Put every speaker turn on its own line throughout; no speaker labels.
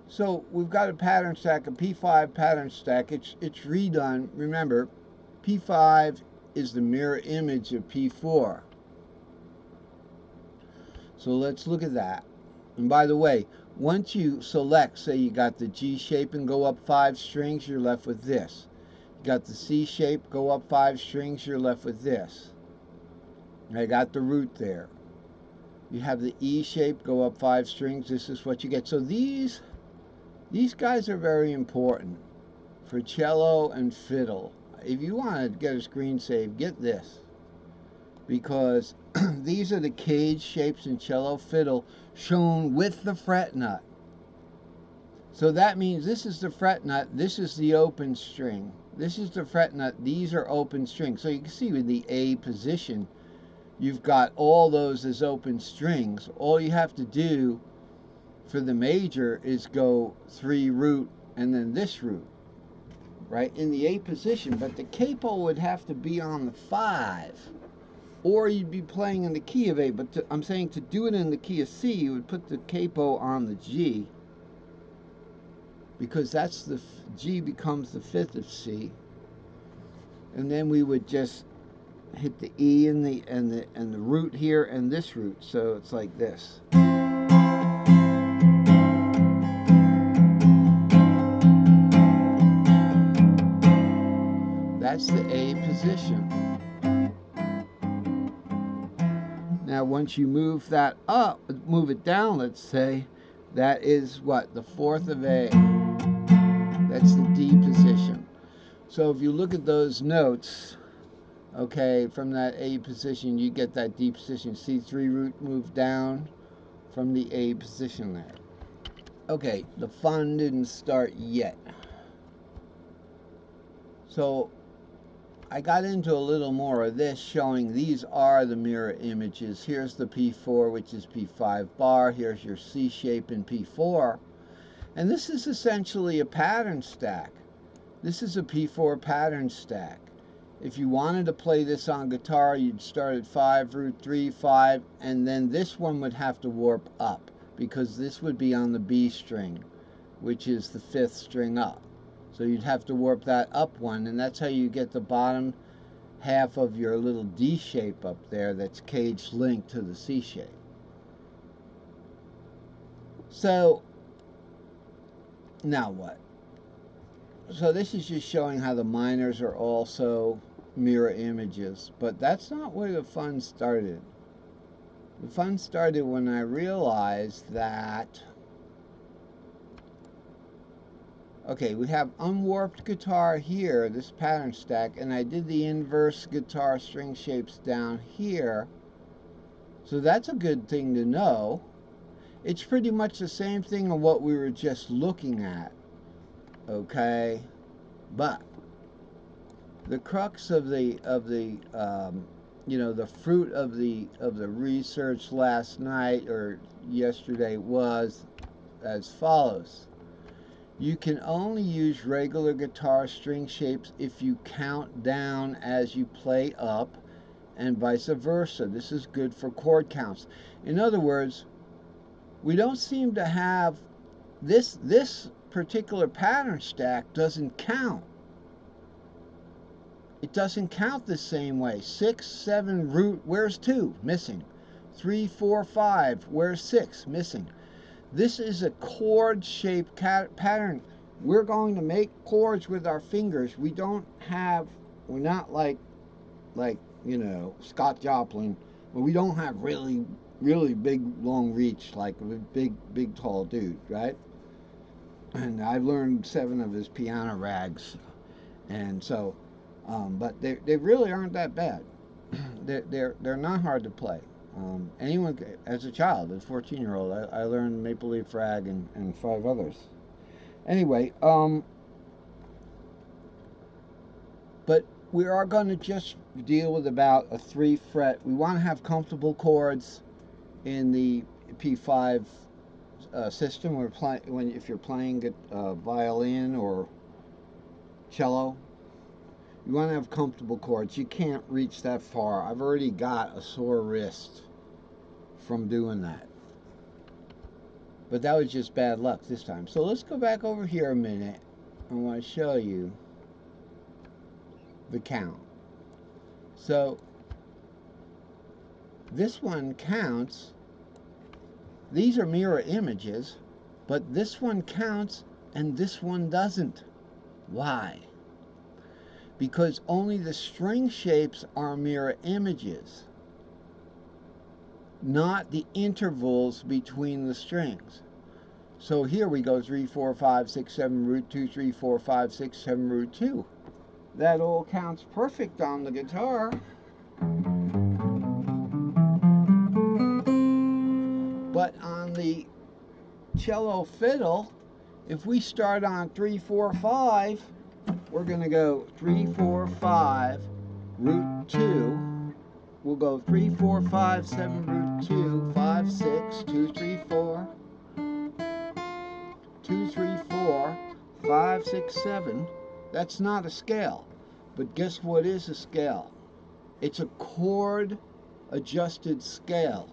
So we've got a pattern stack, a P5 pattern stack. It's redone. Remember, P5 is the mirror image of P4. So let's look at that. And by the way, once you select, say you got the G shape and go up 5 strings, you're left with this. You got the C shape, go up 5 strings, you're left with this. I got the root there. You have the E shape, go up 5 strings, this is what you get. So these guys are very important for cello and fiddle. If you want to get a screen save, get this. Because these are the cage shapes in cello fiddle shown with the fret nut. So that means this is the fret nut, this is the open string. This is the fret nut, these are open strings. So you can see with the A position, you've got all those as open strings. All you have to do for the major is go 3 root and then this root, right, in the A position. But the capo would have to be on the 5, or you'd be playing in the key of A. But I'm saying to do it in the key of C, you would put the capo on the G, because that's the G becomes the 5th of C, and then we would just hit the E and the root here and this root. So it's like this. That's the A position. Now once you move that up, move it down, let's say, that is what? The 4th of A. That's the D position. So if you look at those notes, okay, from that A position, you get that D position. C3 root move down from the A position there. Okay, the fun didn't start yet. So I got into a little more of this, showing these are the mirror images. Here's the P4, which is P5 bar. Here's your C shape in P4. And this is essentially a pattern stack. This is a P4 pattern stack. If you wanted to play this on guitar, you'd start at 5, root 3, 5, and then this one would have to warp up, because this would be on the B string, which is the 5th string up. So you'd have to warp that up one, and that's how you get the bottom half of your little D shape up there that's cage linked to the C shape. So now what? So this is just showing how the minors are also mirror images, but that's not where the fun started. The fun started when I realized that, okay, we have unwarped guitar here, this pattern stack, and I did the inverse guitar string shapes down here. So that's a good thing to know. It's pretty much the same thing on what we were just looking at, okay? But the crux of the you know, the fruit of the research last night or yesterday was as follows. You can only use regular guitar string shapes if you count down as you play up, and vice versa. This is good for chord counts. In other words, we don't seem to have this particular pattern stack doesn't count. It doesn't count the same way. 6, 7, root, where's 2? Missing. 3, 4, 5, where's 6? Missing. This is a chord shaped pattern. We're going to make chords with our fingers. We're not like, you know, Scott Joplin, but we don't have really big, long reach like a big, tall dude, right? And I've learned 7 of his piano rags. And so, but they really aren't that bad. They're not hard to play. Anyone, as a child, as a 14-year-old, I learned Maple Leaf Rag and 5 others. Anyway, but we are going to just deal with about a 3 fret. We want to have comfortable chords in the P5 system. If you're playing violin or cello, you want to have comfortable chords. You can't reach that far. I've already got a sore wrist from doing that. But that was just bad luck this time. So let's go back over here a minute. I want to show you the count. So this one counts. These are mirror images, but this one counts and this one doesn't. Why? Because only the string shapes are mirror images, not the intervals between the strings. So here we go 3, 4, 5, 6, 7, root 2, 3, 4, 5, 6, 7, root 2. That all counts perfect on the guitar. But on the cello fiddle, if we start on 3, 4, 5, we're going to go 3, 4, 5, root 2. We'll go 3, 4, 5, 7, root 2, 5, 6, 2, 3, 4, 2, 3, 4, 5, 6, 7. That's not a scale. But guess what is a scale? It's a chord adjusted scale.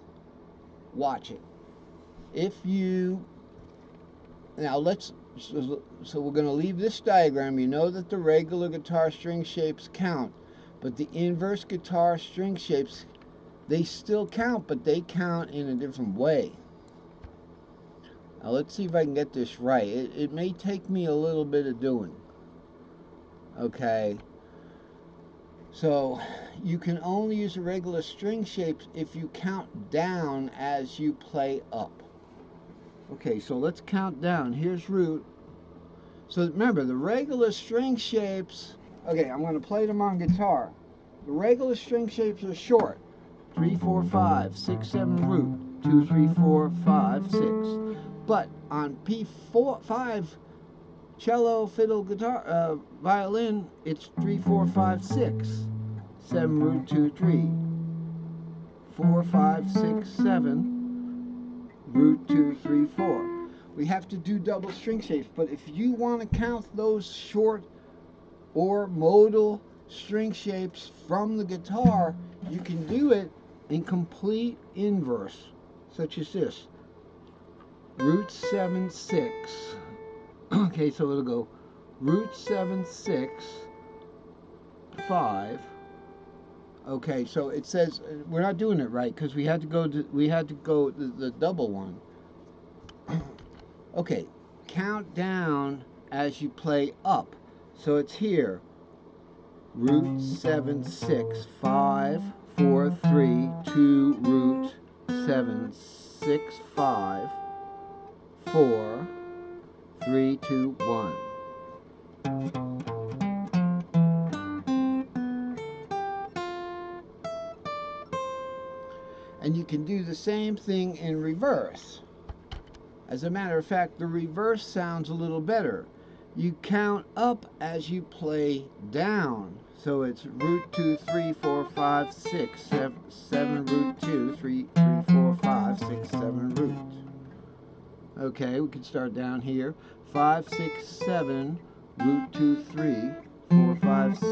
Watch it. If you, now let's, so we're going to leave this diagram. You know that the regular guitar string shapes count, but the inverse guitar string shapes, they still count, but they count in a different way. Now let's see if I can get this right. It may take me a little bit of doing. Okay. So you can only use the regular string shapes if you count down as you play up. Okay, so let's count down. Here's root. So remember, the regular string shapes, okay, I'm going to play them on guitar. The regular string shapes are short. 3, 4, 5, 6, 7, root. 2, 3, 4, 5, 6. But on P-5 cello, fiddle, guitar, violin, it's 3, 4, 5, 6. 7, root 2, 3. 4, 5, 6, 7. Root 2, 3, 4. We have to do double string shapes, but if you want to count those short or modal string shapes from the guitar, you can do it in complete inverse, such as this. Root 7, 6. Okay, so it'll go root 7, 6, 5. Okay, so it says we're not doing it right because we had to go the double one. Okay, count down as you play up. So it's here. Root 7, 6, 5, 4, 3, 2, root 7, 6, 5, 4, 3, 2, 1. And you can do the same thing in reverse. As a matter of fact, the reverse sounds a little better. You count up as you play down. So it's root 2, 3, 4, 5, 6, 7, root 2, 3, 4, 5, 6, 7, root. Okay, we can start down here. 5, 6, 7, root 2, 3, 4, 5, 6,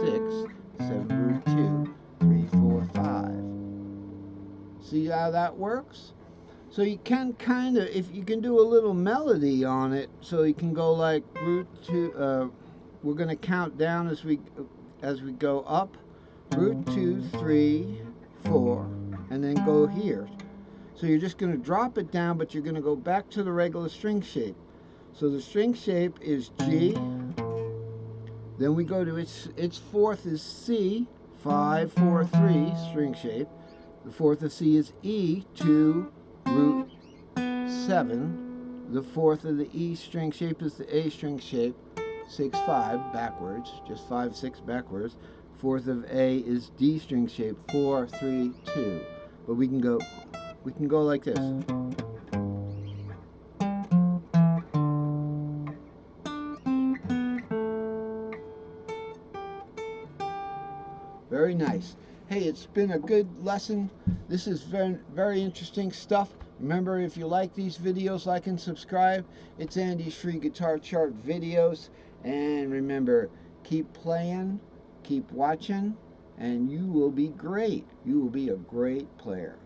7, root 2, 3, 4, 5. See how that works? So you can kind of, if you can do a little melody on it, so you can go like root 2, we're going to count down as we go up, root 2, 3, 4, and then go here. So you're just going to drop it down, but you're going to go back to the regular string shape. So the string shape is G, then we go to its fourth is C, 5, 4, 3, string shape. The fourth of C is E, 2, root 7. The fourth of the E string shape is the A string shape, 6, 5, backwards, just 5, 6 backwards. Fourth of A is D string shape, 4, 3, 2. But we can go like this. Very nice. Hey, it's been a good lesson. This is very, very interesting stuff. Remember, if you like these videos, like and subscribe. It's Andy's free guitar chart videos. And remember, keep playing, keep watching, and you will be great. You will be a great player.